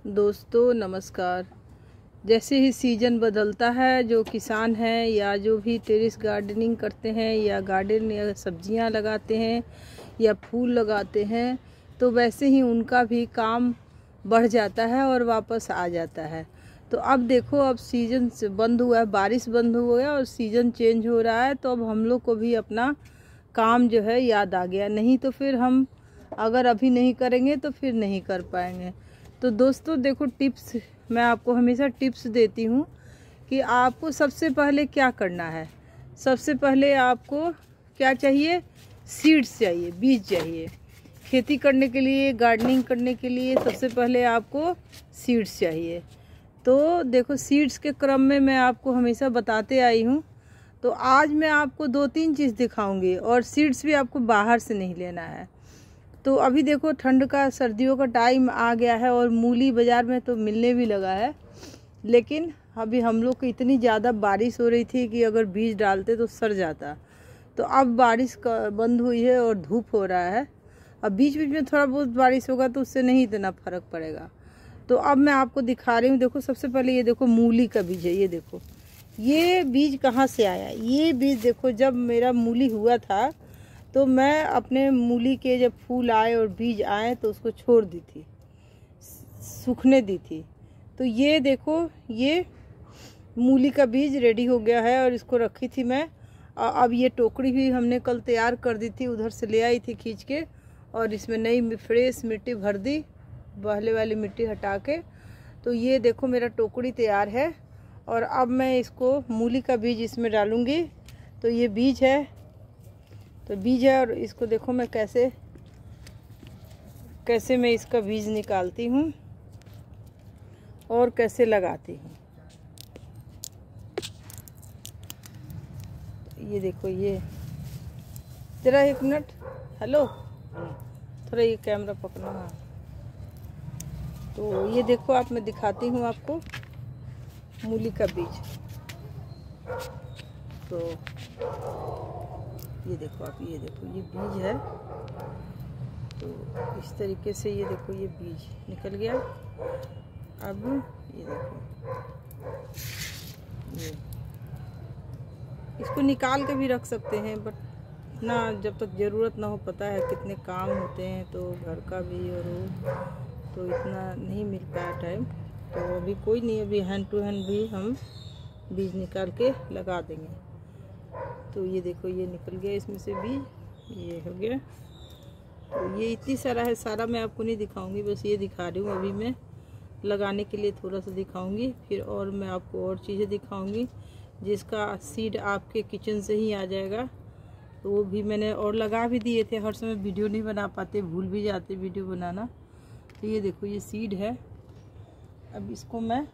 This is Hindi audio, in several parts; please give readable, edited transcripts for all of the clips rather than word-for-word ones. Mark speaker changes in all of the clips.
Speaker 1: दोस्तों नमस्कार। जैसे ही सीज़न बदलता है, जो किसान हैं या जो भी टेरेस गार्डनिंग करते हैं या गार्डन या सब्जियां लगाते हैं या फूल लगाते हैं, तो वैसे ही उनका भी काम बढ़ जाता है और वापस आ जाता है। तो अब देखो, अब सीज़न बंद हुआ है, बारिश बंद हो गया और सीज़न चेंज हो रहा है। तो अब हम लोग को भी अपना काम जो है याद आ गया, नहीं तो फिर हम अगर अभी नहीं करेंगे तो फिर नहीं कर पाएंगे। तो दोस्तों देखो, टिप्स मैं आपको हमेशा टिप्स देती हूँ कि आपको सबसे पहले क्या करना है। सबसे पहले आपको क्या चाहिए? सीड्स चाहिए, बीज चाहिए। खेती करने के लिए, गार्डनिंग करने के लिए सबसे पहले आपको सीड्स चाहिए। तो देखो, सीड्स के क्रम में मैं आपको हमेशा बताते आई हूँ। तो आज मैं आपको 2-3 चीज़ दिखाऊंगी और सीड्स भी आपको बाहर से नहीं लेना है। तो अभी देखो, ठंड का सर्दियों का टाइम आ गया है और मूली बाज़ार में तो मिलने भी लगा है। लेकिन अभी हम लोग को इतनी ज़्यादा बारिश हो रही थी कि अगर बीज डालते तो सड़ जाता। तो अब बारिश बंद हुई है और धूप हो रहा है। अब बीच बीच में थोड़ा बहुत बारिश होगा तो उससे नहीं इतना फ़र्क पड़ेगा। तो अब मैं आपको दिखा रही हूँ। देखो, सबसे पहले ये देखो, मूली का बीज है। ये देखो, ये बीज कहाँ से आया। ये बीज देखो, जब मेरा मूली हुआ था तो मैं अपने मूली के जब फूल आए और बीज आए तो उसको छोड़ दी थी, सूखने दी थी। तो ये देखो, ये मूली का बीज रेडी हो गया है और इसको रखी थी मैं। अब ये टोकरी भी हमने कल तैयार कर दी थी, उधर से ले आई थी खींच के, और इसमें नई फ्रेश मिट्टी भर दी, पहले वाली मिट्टी हटा के। तो ये देखो, मेरा टोकरी तैयार है और अब मैं इसको मूली का बीज इसमें डालूँगी। तो ये बीज है, तो बीज है, और इसको देखो मैं कैसे मैं इसका बीज निकालती हूँ और कैसे लगाती हूँ। ये देखो, ये जरा 1 मिनट, हेलो, थोड़ा ये कैमरा पकड़ना। तो ये देखो, आप मैं दिखाती हूँ आपको मूली का बीज। तो ये देखो, आप ये देखो, ये बीज है। तो इस तरीके से ये देखो, ये बीज निकल गया। अब ये देखो, ये इसको निकाल के भी रख सकते हैं, बट ना, जब तक ज़रूरत ना हो, पता है कितने काम होते हैं, तो घर का भी और वो, तो इतना नहीं मिल पाया टाइम। तो अभी कोई नहीं, अभी हैंड टू हैंड भी हम बीज निकाल के लगा देंगे। तो ये देखो, ये निकल गया इसमें से बीज, ये हो गया। तो ये इतनी सारा है, सारा मैं आपको नहीं दिखाऊंगी, बस ये दिखा रही हूँ। अभी मैं लगाने के लिए थोड़ा सा दिखाऊंगी, फिर और मैं आपको और चीज़ें दिखाऊंगी जिसका सीड आपके किचन से ही आ जाएगा। तो वो भी मैंने और लगा भी दिए थे। हर समय वीडियो नहीं बना पाते, भूल भी जाते वीडियो बनाना। तो ये देखो, ये सीड है। अब इसको मैं,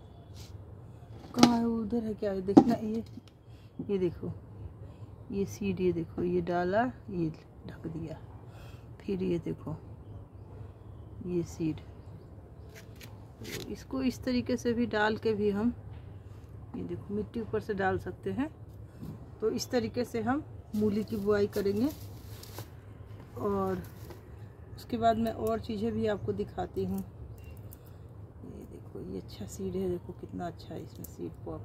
Speaker 1: कहाँ है, उधर है क्या, देखना, ये देखो, ये सीड, ये देखो, ये डाला, ये ढक दिया। फिर ये देखो, ये सीड। तो इसको इस तरीके से भी डाल के भी हम, ये देखो, मिट्टी ऊपर से डाल सकते हैं। तो इस तरीके से हम मूली की बुआई करेंगे। और उसके बाद मैं और चीज़ें भी आपको दिखाती हूँ। ये देखो, ये अच्छा सीड है, देखो कितना अच्छा है, इसमें सीड पॉप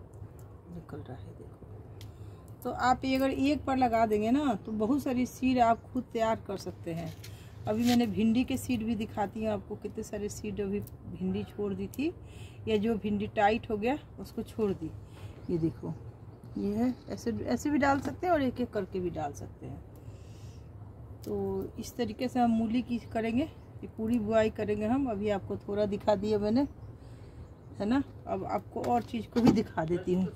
Speaker 1: निकल रहा है, देखो। तो आप ये अगर एक पर लगा देंगे ना, तो बहुत सारी सीड आप खुद तैयार कर सकते हैं। अभी मैंने भिंडी के सीड भी दिखाती हूँ आपको, कितने सारे सीड अभी भिंडी छोड़ दी थी, या जो भिंडी टाइट हो गया उसको छोड़ दी। ये देखो, ये है, ऐसे भी डाल सकते हैं और एक एक करके भी डाल सकते हैं। तो इस तरीके से हम मूली की करेंगे, ये पूरी बुआई करेंगे हम। अभी आपको थोड़ा दिखा दिया मैंने, है ना। अब आपको और चीज़ को भी दिखा देती हूँ।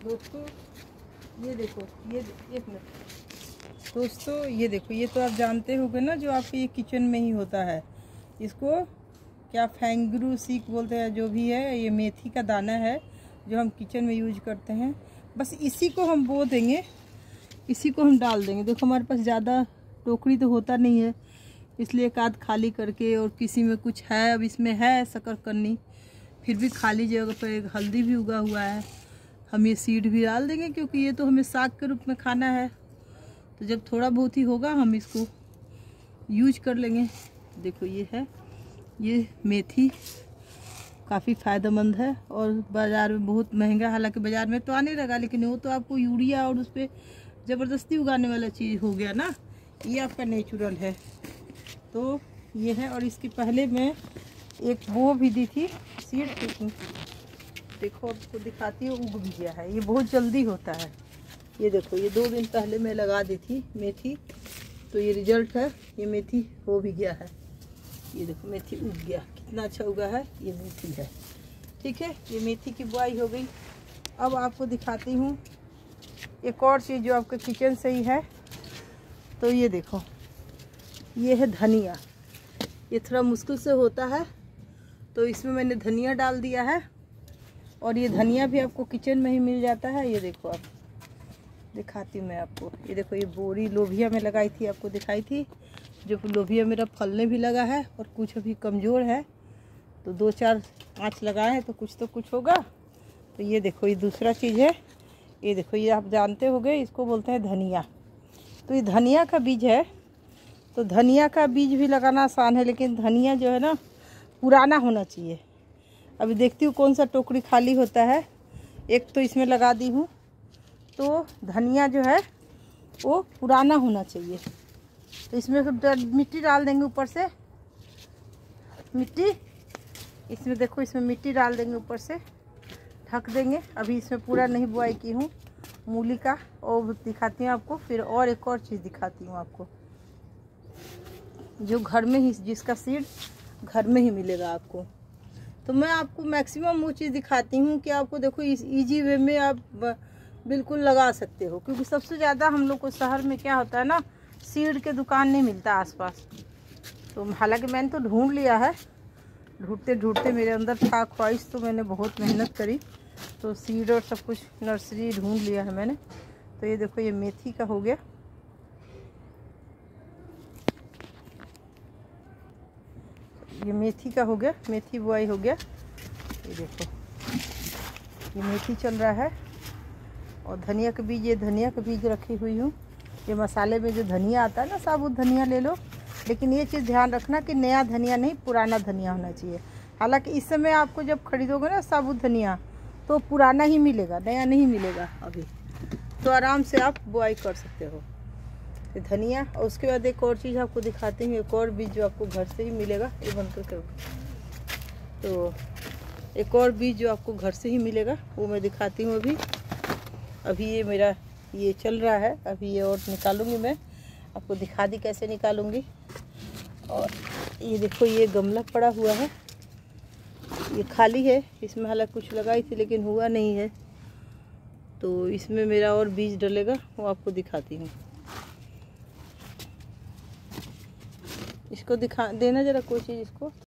Speaker 1: दोस्तों ये देखो, ये 1 मिनट दोस्तों, ये देखो, ये तो आप जानते होंगे ना, जो आपके ये किचन में ही होता है। इसको क्या फैंगरू सीक बोलते हैं, जो भी है। ये मेथी का दाना है जो हम किचन में यूज करते हैं। बस इसी को हम बो देंगे, इसी को हम डाल देंगे। देखो, हमारे पास ज़्यादा टोकरी तो होता नहीं है, इसलिए एक आध खाली करके, और किसी में कुछ है, अब इसमें है शकरकंदी, फिर भी खाली जगह पर एक हल्दी भी उगा हुआ है। हम ये सीड भी डाल देंगे क्योंकि ये तो हमें साग के रूप में खाना है। तो जब थोड़ा बहुत ही होगा हम इसको यूज कर लेंगे। देखो ये है, ये मेथी काफ़ी फ़ायदेमंद है और बाज़ार में बहुत महंगा, हालांकि बाज़ार में तो आने लगा, लेकिन वो तो आपको यूरिया और उस पर ज़बरदस्ती उगाने वाला चीज़ हो गया ना। ये आपका नेचुरल है, तो ये है। और इसके पहले मैं एक वो भी दी थी सीड, देखो आपको दिखाती हूँ, उग भी गया है। ये बहुत जल्दी होता है। ये देखो, ये 2 दिन पहले मैं लगा दी थी मेथी, तो ये रिजल्ट है। ये मेथी हो भी गया है, ये देखो मेथी उग गया, कितना अच्छा उगा है। ये मेथी है, ठीक है। ये मेथी की बुआई हो गई। अब आपको दिखाती हूँ एक और चीज़ जो आपके किचन से ही है। तो ये देखो, ये है धनिया। ये थोड़ा मुश्किल से होता है, तो इसमें मैंने धनिया डाल दिया है। और ये धनिया भी आपको किचन में ही मिल जाता है। ये देखो, आप दिखाती हूँ मैं आपको। ये देखो, ये बोरी लोबिया में लगाई थी, आपको दिखाई थी। जो लोबिया मेरा फलने भी लगा है और कुछ अभी कमज़ोर है, तो 2-4 आँच लगाए हैं तो कुछ होगा। तो ये देखो, ये दूसरा चीज़ है। ये देखो, ये आप जानते होंगे, इसको बोलते हैं धनिया। तो ये धनिया का बीज है। तो धनिया का बीज भी लगाना आसान है, लेकिन धनिया जो है ना, पुराना होना चाहिए। अभी देखती हूँ कौन सा टोकरी खाली होता है। एक तो इसमें लगा दी हूँ। तो धनिया जो है वो पुराना होना चाहिए। तो इसमें मिट्टी डाल देंगे ऊपर से, मिट्टी इसमें देखो, इसमें मिट्टी डाल देंगे ऊपर से, ढक देंगे। अभी इसमें पूरा नहीं बुआई की हूँ मूली का, और दिखाती हूँ आपको। फिर और एक और चीज़ दिखाती हूँ आपको, जो घर में ही, जिसका सीड घर में ही मिलेगा आपको। तो मैं आपको मैक्सिमम वो चीज़ दिखाती हूँ कि आपको देखो इस इजी वे में आप बिल्कुल लगा सकते हो। क्योंकि सबसे ज़्यादा हम लोग को शहर में क्या होता है ना, सीड के दुकान नहीं मिलता आसपास। तो हालांकि मैंने तो ढूंढ लिया है, ढूंढते ढूंढते मेरे अंदर था ख्वाहिश, तो मैंने बहुत मेहनत करी, तो सीड और सब कुछ नर्सरी ढूंढ लिया है मैंने। तो ये देखो, ये मेथी का हो गया, ये मेथी का हो गया, मेथी बुआई हो गया। ये देखो, ये मेथी चल रहा है। और धनिया का बीज, ये धनिया का बीज रखी हुई हूँ। ये मसाले में जो धनिया आता है ना, साबुत धनिया ले लो, लेकिन ये चीज़ ध्यान रखना कि नया धनिया नहीं, पुराना धनिया होना चाहिए। हालांकि इस समय आपको जब खरीदोगे ना साबुत धनिया, तो पुराना ही मिलेगा, नया नहीं मिलेगा अभी। तो आराम से आप बुआई कर सकते हो धनिया। और उसके बाद एक और चीज़ आपको दिखाती हूँ, एक और बीज जो आपको घर से ही मिलेगा। ये बंद करके रखो। तो एक और बीज जो आपको घर से ही मिलेगा, वो मैं दिखाती हूँ। अभी ये मेरा ये चल रहा है, अभी ये और निकालूंगी मैं, आपको दिखा दी कैसे निकालूंगी। और ये देखो, ये गमला पड़ा हुआ है, ये खाली है। इसमें हालांकि कुछ लगाई थी लेकिन हुआ नहीं है, तो इसमें मेरा और बीज डलेगा, वो आपको दिखाती हूँ। इसको दिखा देना जरा कोई चीज़ इसको।